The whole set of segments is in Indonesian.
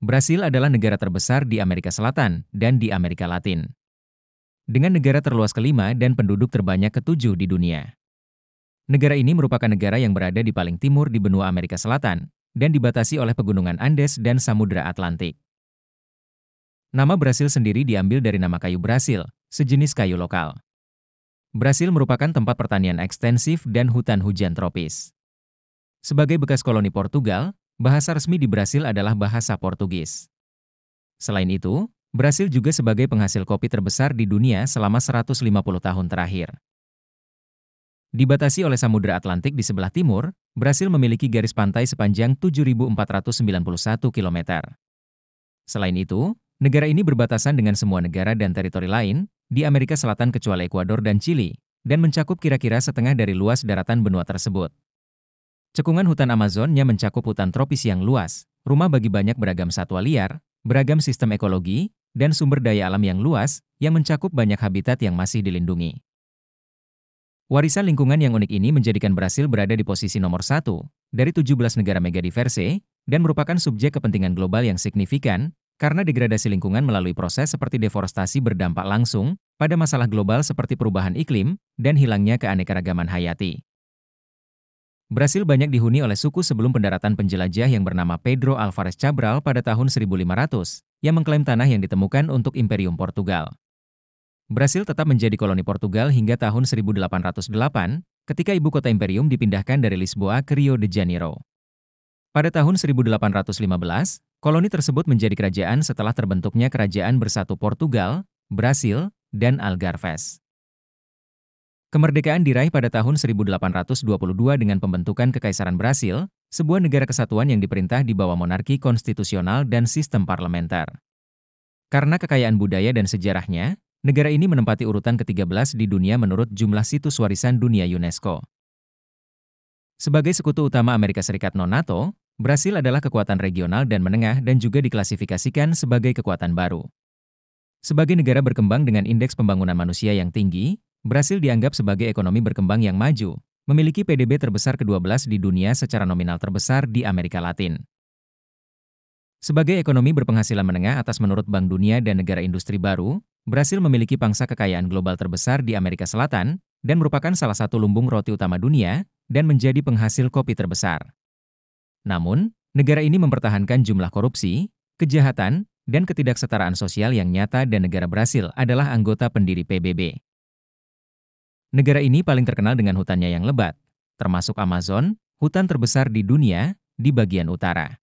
Brasil adalah negara terbesar di Amerika Selatan dan di Amerika Latin. Dengan negara terluas kelima dan penduduk terbanyak ketujuh di dunia. Negara ini merupakan negara yang berada di paling timur di benua Amerika Selatan dan dibatasi oleh pegunungan Andes dan Samudra Atlantik. Nama Brasil sendiri diambil dari nama kayu Brasil, sejenis kayu lokal. Brasil merupakan tempat pertanian ekstensif dan hutan hujan tropis. Sebagai bekas koloni Portugal, bahasa resmi di Brasil adalah bahasa Portugis. Selain itu, Brasil juga sebagai penghasil kopi terbesar di dunia selama 150 tahun terakhir. Dibatasi oleh Samudra Atlantik di sebelah timur, Brasil memiliki garis pantai sepanjang 7.491 km. Selain itu, negara ini berbatasan dengan semua negara dan teritori lain di Amerika Selatan kecuali Ekuador dan Chili, dan mencakup kira-kira setengah dari luas daratan benua tersebut. Cekungan hutan Amazonnya mencakup hutan tropis yang luas, rumah bagi banyak beragam satwa liar, beragam sistem ekologi, dan sumber daya alam yang luas, yang mencakup banyak habitat yang masih dilindungi. Warisan lingkungan yang unik ini menjadikan Brasil berada di posisi nomor 1 dari 17 negara megadiverse dan merupakan subjek kepentingan global yang signifikan karena degradasi lingkungan melalui proses seperti deforestasi berdampak langsung pada masalah global seperti perubahan iklim dan hilangnya keanekaragaman hayati. Brasil banyak dihuni oleh suku sebelum pendaratan penjelajah yang bernama Pedro Álvares Cabral pada tahun 1500, yang mengklaim tanah yang ditemukan untuk Imperium Portugal. Brasil tetap menjadi koloni Portugal hingga tahun 1808, ketika ibu kota imperium dipindahkan dari Lisboa ke Rio de Janeiro. Pada tahun 1815, koloni tersebut menjadi kerajaan setelah terbentuknya Kerajaan Bersatu Portugal, Brasil, dan Algarves. Kemerdekaan diraih pada tahun 1822 dengan pembentukan Kekaisaran Brasil, sebuah negara kesatuan yang diperintah di bawah monarki konstitusional dan sistem parlementer. Karena kekayaan budaya dan sejarahnya, negara ini menempati urutan ke-13 di dunia menurut jumlah situs warisan dunia UNESCO. Sebagai sekutu utama Amerika Serikat non-NATO, Brasil adalah kekuatan regional dan menengah dan juga diklasifikasikan sebagai kekuatan baru. Sebagai negara berkembang dengan indeks pembangunan manusia yang tinggi, Brasil dianggap sebagai ekonomi berkembang yang maju, memiliki PDB terbesar ke-12 di dunia secara nominal terbesar di Amerika Latin. Sebagai ekonomi berpenghasilan menengah atas menurut Bank Dunia dan negara industri baru, Brasil memiliki pangsa kekayaan global terbesar di Amerika Selatan dan merupakan salah satu lumbung roti utama dunia dan menjadi penghasil kopi terbesar. Namun, negara ini mempertahankan jumlah korupsi, kejahatan, dan ketidaksetaraan sosial yang nyata dan negara Brasil adalah anggota pendiri PBB. Negara ini paling terkenal dengan hutannya yang lebat, termasuk Amazon, hutan terbesar di dunia, di bagian utara.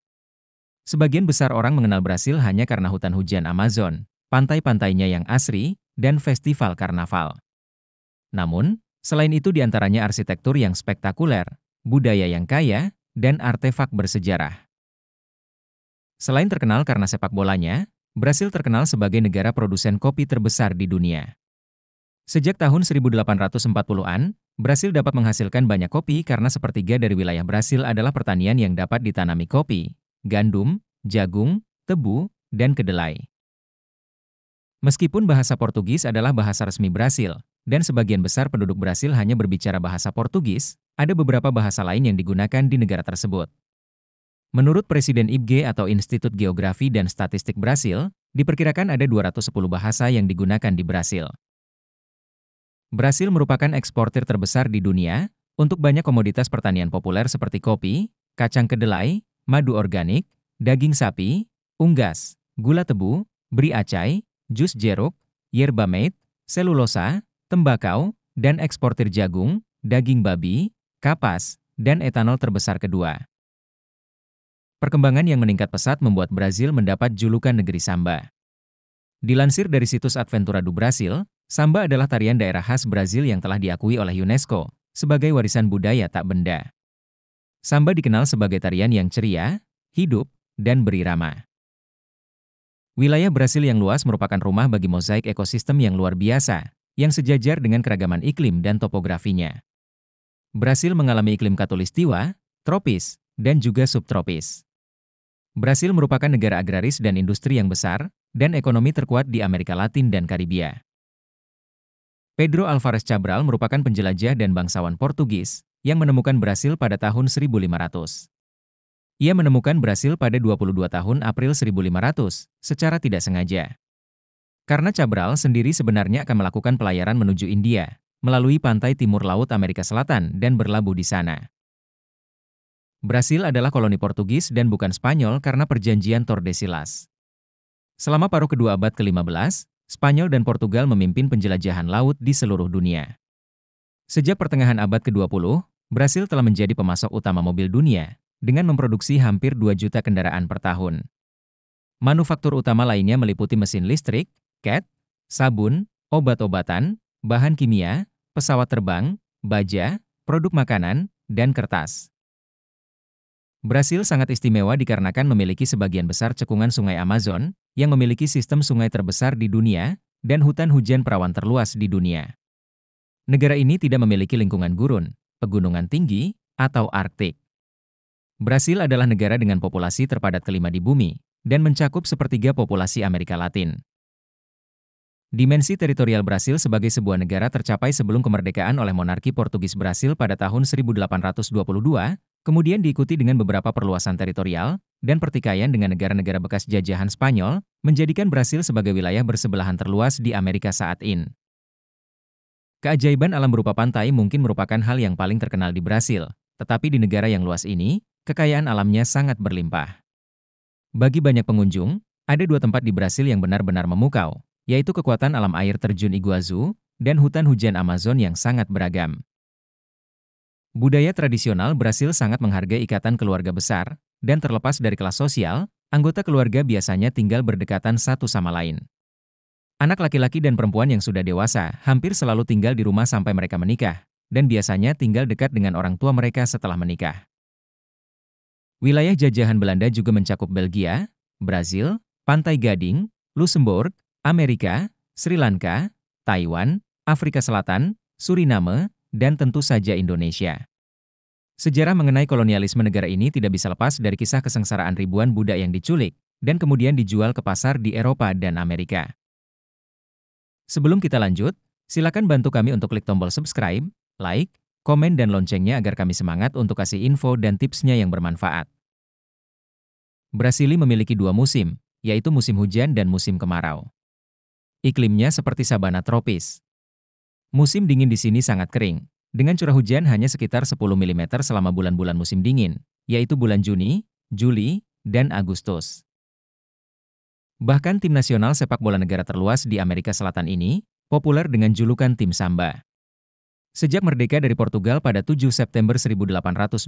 Sebagian besar orang mengenal Brasil hanya karena hutan hujan Amazon, pantai-pantainya yang asri, dan festival karnaval. Namun, selain itu diantaranya arsitektur yang spektakuler, budaya yang kaya, dan artefak bersejarah. Selain terkenal karena sepak bolanya, Brasil terkenal sebagai negara produsen kopi terbesar di dunia. Sejak tahun 1840-an, Brasil dapat menghasilkan banyak kopi karena sepertiga dari wilayah Brasil adalah pertanian yang dapat ditanami kopi, gandum, jagung, tebu, dan kedelai. Meskipun bahasa Portugis adalah bahasa resmi Brasil, dan sebagian besar penduduk Brasil hanya berbicara bahasa Portugis, ada beberapa bahasa lain yang digunakan di negara tersebut. Menurut Presiden IBGE atau Institut Geografi dan Statistik Brasil, diperkirakan ada 210 bahasa yang digunakan di Brasil. Brasil merupakan eksportir terbesar di dunia untuk banyak komoditas pertanian populer seperti kopi, kacang kedelai, madu organik, daging sapi, unggas, gula tebu, beri acai, jus jeruk, yerba mate, selulosa, tembakau, dan eksportir jagung, daging babi, kapas, dan etanol terbesar kedua. Perkembangan yang meningkat pesat membuat Brasil mendapat julukan negeri samba. Dilansir dari situs Adventura do Brasil, samba adalah tarian daerah khas Brasil yang telah diakui oleh UNESCO sebagai warisan budaya tak benda. Samba dikenal sebagai tarian yang ceria, hidup, dan berirama. Wilayah Brasil yang luas merupakan rumah bagi mozaik ekosistem yang luar biasa, yang sejajar dengan keragaman iklim dan topografinya. Brasil mengalami iklim khatulistiwa, tropis, dan juga subtropis. Brasil merupakan negara agraris dan industri yang besar, dan ekonomi terkuat di Amerika Latin dan Karibia. Pedro Álvares Cabral merupakan penjelajah dan bangsawan Portugis, yang menemukan Brasil pada tahun 1500. Ia menemukan Brasil pada 22 tahun April 1500, secara tidak sengaja. Karena Cabral sendiri sebenarnya akan melakukan pelayaran menuju India, melalui pantai timur laut Amerika Selatan dan berlabuh di sana. Brasil adalah koloni Portugis dan bukan Spanyol karena perjanjian Tordesillas. Selama paruh kedua abad ke-15, Spanyol dan Portugal memimpin penjelajahan laut di seluruh dunia. Sejak pertengahan abad ke-20, Brasil telah menjadi pemasok utama mobil dunia, dengan memproduksi hampir 2 juta kendaraan per tahun. Manufaktur utama lainnya meliputi mesin listrik, cat, sabun, obat-obatan, bahan kimia, pesawat terbang, baja, produk makanan, dan kertas. Brasil sangat istimewa dikarenakan memiliki sebagian besar cekungan sungai Amazon, yang memiliki sistem sungai terbesar di dunia, dan hutan hujan perawan terluas di dunia. Negara ini tidak memiliki lingkungan gurun, pegunungan tinggi, atau Arktik. Brasil adalah negara dengan populasi terpadat kelima di bumi, dan mencakup sepertiga populasi Amerika Latin. Dimensi teritorial Brasil sebagai sebuah negara tercapai sebelum kemerdekaan oleh monarki Portugis Brasil pada tahun 1822, kemudian diikuti dengan beberapa perluasan teritorial, dan pertikaian dengan negara-negara bekas jajahan Spanyol, menjadikan Brasil sebagai wilayah bersebelahan terluas di Amerika saat ini. Keajaiban alam berupa pantai mungkin merupakan hal yang paling terkenal di Brasil, tetapi di negara yang luas ini, kekayaan alamnya sangat berlimpah. Bagi banyak pengunjung, ada 2 tempat di Brasil yang benar-benar memukau, yaitu kekuatan alam air terjun Iguazu dan hutan hujan Amazon yang sangat beragam. Budaya tradisional Brasil sangat menghargai ikatan keluarga besar, dan terlepas dari kelas sosial, anggota keluarga biasanya tinggal berdekatan satu sama lain. Anak laki-laki dan perempuan yang sudah dewasa hampir selalu tinggal di rumah sampai mereka menikah, dan biasanya tinggal dekat dengan orang tua mereka setelah menikah. Wilayah jajahan Belanda juga mencakup Belgia, Brazil, Pantai Gading, Luxembourg, Amerika, Sri Lanka, Taiwan, Afrika Selatan, Suriname, dan tentu saja Indonesia. Sejarah mengenai kolonialisme negara ini tidak bisa lepas dari kisah kesengsaraan ribuan budak yang diculik, dan kemudian dijual ke pasar di Eropa dan Amerika. Sebelum kita lanjut, silakan bantu kami untuk klik tombol subscribe, like, komen dan loncengnya agar kami semangat untuk kasih info dan tipsnya yang bermanfaat. Brasili memiliki 2 musim, yaitu musim hujan dan musim kemarau. Iklimnya seperti sabana tropis. Musim dingin di sini sangat kering, dengan curah hujan hanya sekitar 10 mm selama bulan-bulan musim dingin, yaitu bulan Juni, Juli, dan Agustus. Bahkan tim nasional sepak bola negara terluas di Amerika Selatan ini, populer dengan julukan tim Samba. Sejak merdeka dari Portugal pada 7 September 1822,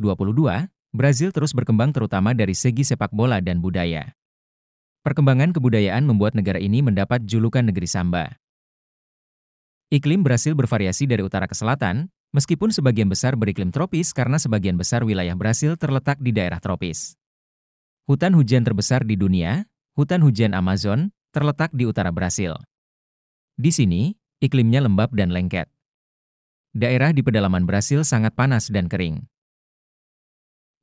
Brasil terus berkembang terutama dari segi sepak bola dan budaya. Perkembangan kebudayaan membuat negara ini mendapat julukan negeri Samba. Iklim Brasil bervariasi dari utara ke selatan, meskipun sebagian besar beriklim tropis karena sebagian besar wilayah Brasil terletak di daerah tropis. Hutan hujan terbesar di dunia, hutan hujan Amazon, terletak di utara Brasil. Di sini, iklimnya lembab dan lengket. Daerah di pedalaman Brasil sangat panas dan kering.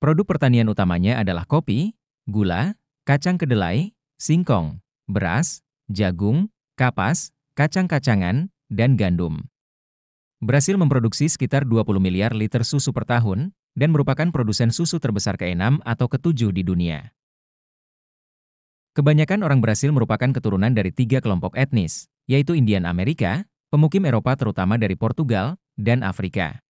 Produk pertanian utamanya adalah kopi, gula, kacang kedelai, singkong, beras, jagung, kapas, kacang-kacangan, dan gandum. Brasil memproduksi sekitar 20 miliar liter susu per tahun, dan merupakan produsen susu terbesar ke-6 atau ke-7 di dunia. Kebanyakan orang Brasil merupakan keturunan dari 3 kelompok etnis, yaitu Indian Amerika, pemukim Eropa terutama dari Portugal, dan Afrika.